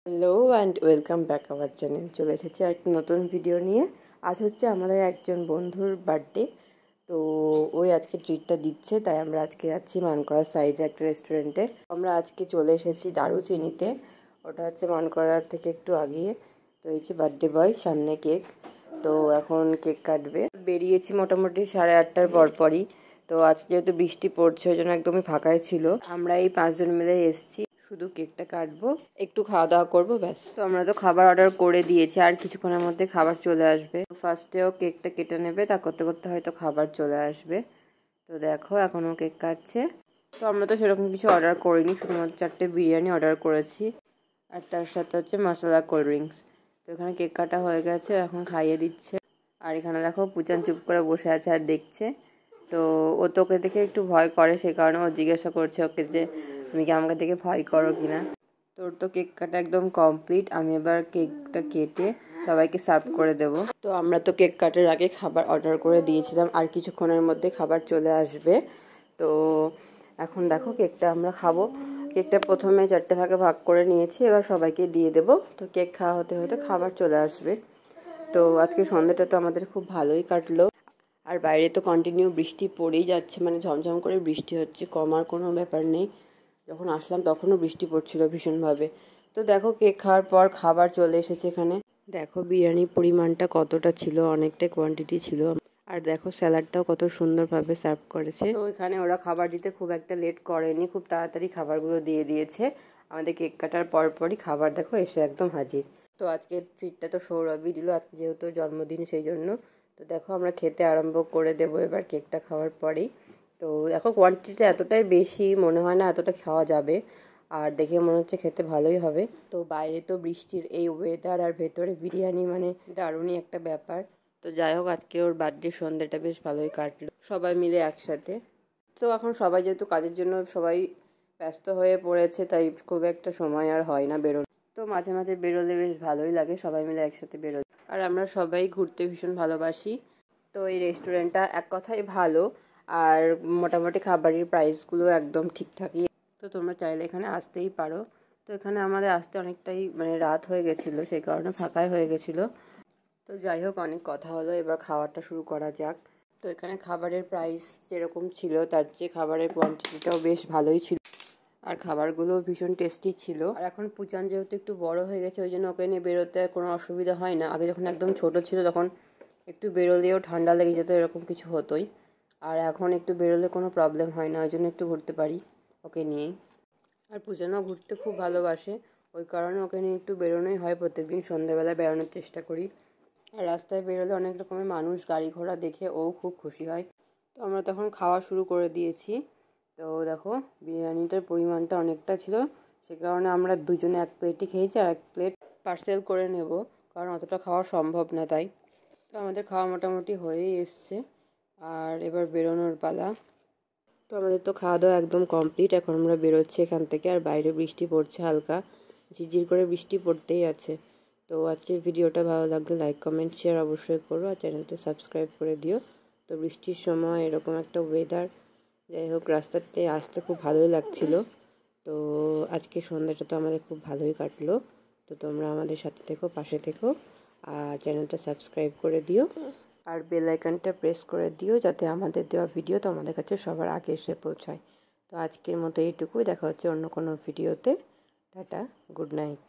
Hello and welcome back our channel. চলে এসেছি একটা নতুন ভিডিও নিয়ে। আজ হচ্ছে আমাদের একজন বন্ধুর বার্থডে, তো ওই আজকে ট্রিটটা দিচ্ছে, তাই আমরা আজকে যাচ্ছি মানকড়ার সাইডে একটা রেস্টুরেন্টে। আমরা আজকে চলে এসেছি দারুচিনিতে, ওটা হচ্ছে মানকড়ার থেকে একটু আগিয়ে। তো এই যে বার্থডে বয়, সামনে কেক, তো এখন কেক কাটবে। বেরিয়েছি মোটামুটি 8:30টার পরপরই। তো আজকে যেহেতু বৃষ্টি পড়ছে ওই জন্য একদমই ফাঁকাই ছিল। আমরা এই 5জন মিলে এসেছি, শুধু কেকটা কাটবো, একটু খাওয়া দাওয়া করবো, ব্যাস। তো আমরা তো খাবার অর্ডার করে দিয়েছি, আর কিছুক্ষণের মধ্যে খাবার চলে আসবে। ফার্স্টেও কেকটা কেটে নেবে, তা করতে করতে হয়তো খাবার চলে আসবে। তো দেখো এখনও কেক কাটছে। তো আমরা তো সেরকম কিছু অর্ডার করিনি, শুধুমাত্র 4টে বিরিয়ানি অর্ডার করেছি, আর তার সাথে হচ্ছে মশলা কোল্ড ড্রিঙ্কস। তো এখানে কেক কাটা হয়ে গেছে, এখন খাইয়ে দিচ্ছে। আর এখানে দেখো পুচান চুপ করে বসে আছে আর দেখছে। তো ও তোকে দেখে একটু ভয় করে, সেই কারণে ও জিজ্ঞাসা করছে ওকে যে তুমি কি আমাকে দেখে ভয় করো কিনা। তোর তো কেক কাটা একদম কমপ্লিট, আমি এবার কেকটা কেটে সবাইকে সার্ভ করে দেব। তো আমরা তো কেক কাটার আগে খাবার অর্ডার করে দিয়েছিলাম, আর কিছুক্ষণের মধ্যে খাবার চলে আসবে। তো এখন দেখো কেকটা আমরা খাবো। কেকটা প্রথমে 4টে ভাগে ভাগ করে নিয়েছি, এবার সবাইকে দিয়ে দেব। তো কেক খাওয়া হতে হতে খাবার চলে আসবে। তো আজকে সন্ধ্যাটা তো আমাদের খুব ভালোই কাটলো। আর বাইরে তো কন্টিনিউ বৃষ্টি পড়েই যাচ্ছে, মানে ঝমঝম করে বৃষ্টি হচ্ছে, কমার কোনো ব্যাপার নেই। যখন আসলাম তখনও বৃষ্টি পড়ছিল ভীষণভাবে। তো দেখো কেক খাওয়ার পর খাবার চলে এসেছে এখানে। দেখো বিরিয়ানির পরিমাণটা কতটা ছিল, অনেকটাই কোয়ান্টিটি ছিল। আর দেখো স্যালাডটাও কত সুন্দরভাবে সার্ভ করেছে। তো এখানে ওরা খাবার দিতে খুব একটা লেট করেনি, খুব তাড়াতাড়ি খাবারগুলো দিয়ে দিয়েছে। আমাদের কেক কাটার পরপরই খাবার দেখো এসে একদম হাজির। তো আজকে ট্রিটটা তো সৌরভই দিল, আজকে যেহেতু জন্মদিন সেই জন্য। তো দেখো আমরা খেতে আরম্ভ করে দেবো এবার কেকটা খাওয়ার পরেই। তো দেখো কোয়ান্টিটিটা এতটাই বেশি, মনে হয় না এতটা খাওয়া যাবে, আর দেখে মনে হচ্ছে খেতে ভালোই হবে। তো বাইরে তো বৃষ্টির এই ওয়েদার, আর ভেতরে বিরিয়ানি, মানে দারুণই একটা ব্যাপার। তো যাই হোক, আজকে ওর বার্থডে সন্ধ্যাটা বেশ ভালোই কাটলো সবাই মিলে একসাথে। তো এখন সবাই যেহেতু কাজের জন্য সবাই ব্যস্ত হয়ে পড়েছে, তাই খুব একটা সময় আর হয় না বেরোনো। তো মাঝে মাঝে বেরোলে বেশ ভালোই লাগে, সবাই মিলে একসাথে বেরোলে। আর আমরা সবাই ঘুরতে ভীষণ ভালোবাসি। তো এই রেস্টুরেন্টটা এক কথায় ভালো, আর মোটামুটি খাবারের প্রাইসগুলো একদম ঠিকঠাকই। তো তোমরা চাইলে এখানে আসতেই পারো। তো এখানে আমাদের আসতে অনেকটাই মানে রাত হয়ে গেছিলো, সেই কারণে ফাঁকাই হয়ে গেছিলো। তো যাই হোক, অনেক কথা হলো, এবার খাওয়াটা শুরু করা যাক। তো এখানে খাবারের প্রাইস যেরকম ছিল তার চেয়ে খাবারের কোয়ান্টিটিটাও বেশ ভালোই ছিল, আর খাবারগুলোও ভীষণ টেস্টি ছিল। আর এখন পুচান যেহেতু একটু বড় হয়ে গেছে, ওই জন্য ওকে নিয়ে বেরোতে কোনো অসুবিধা হয় না। আগে যখন একদম ছোট ছিল তখন একটু বেরোলেও ঠান্ডা লেগে যেত, এরকম কিছু হতোই। আর এখন একটু বেরোলে কোনো প্রবলেম হয় না, ওই জন্য একটু ঘুরতে পারি ওকে নিয়েই। আর পুজানও ঘুরতে খুব ভালোবাসে, ওই কারণে ওকে নিয়ে একটু বেরোনোই হয়। প্রত্যেকদিন সন্ধ্যাবেলা বেরোনোর চেষ্টা করি। আর রাস্তায় বেরোলে অনেক রকমের মানুষ গাড়ি ঘোড়া দেখে ও খুব খুশি হয়। তো আমরা তখন খাওয়া শুরু করে দিয়েছি। তো দেখো বিরিয়ানিটার পরিমাণটা অনেকটা ছিল, সে কারণে আমরা দুজনে এক প্লেটই খেয়েছি, আর এক প্লেট পার্সেল করে নেব, কারণ অতটা খাওয়া সম্ভব না তাই। তো আমাদের খাওয়া মোটামুটি হয়েই এসছে, আর এবার বেরোনোর পালা। তো আমাদের তো খাওয়া দাওয়া একদম কমপ্লিট, এখন আমরা বেরোচ্ছি এখান থেকে। আর বাইরে বৃষ্টি পড়ছে, হালকা ঝিরঝির করে বৃষ্টি পড়তেই আছে। তো আজকের ভিডিওটা ভালো লাগলে লাইক কমেন্ট শেয়ার অবশ্যই করো, আর চ্যানেলটা সাবস্ক্রাইব করে দিও। তো বৃষ্টির সময় এরকম একটা ওয়েদার, যাই হোক রাস্তাতে আসতে খুব ভালোই লাগছিল। তো আজকে সন্ধ্যাটা তো আমাদের খুব ভালোই কাটলো। তো তোমরা আমাদের সাথে থেকো, পাশে থেকো, আর চ্যানেলটা সাবস্ক্রাইব করে দিও, আর বেল আইকনটা প্রেস করে দিও, যাতে আমাদের দেওয়া ভিডিও তোমাদের কাছে সবার আগে এসে পৌঁছায়। তো আজকের মতো এইটুকুই, দেখা হচ্ছে অন্য কোনো ভিডিওতে। Tata, good night.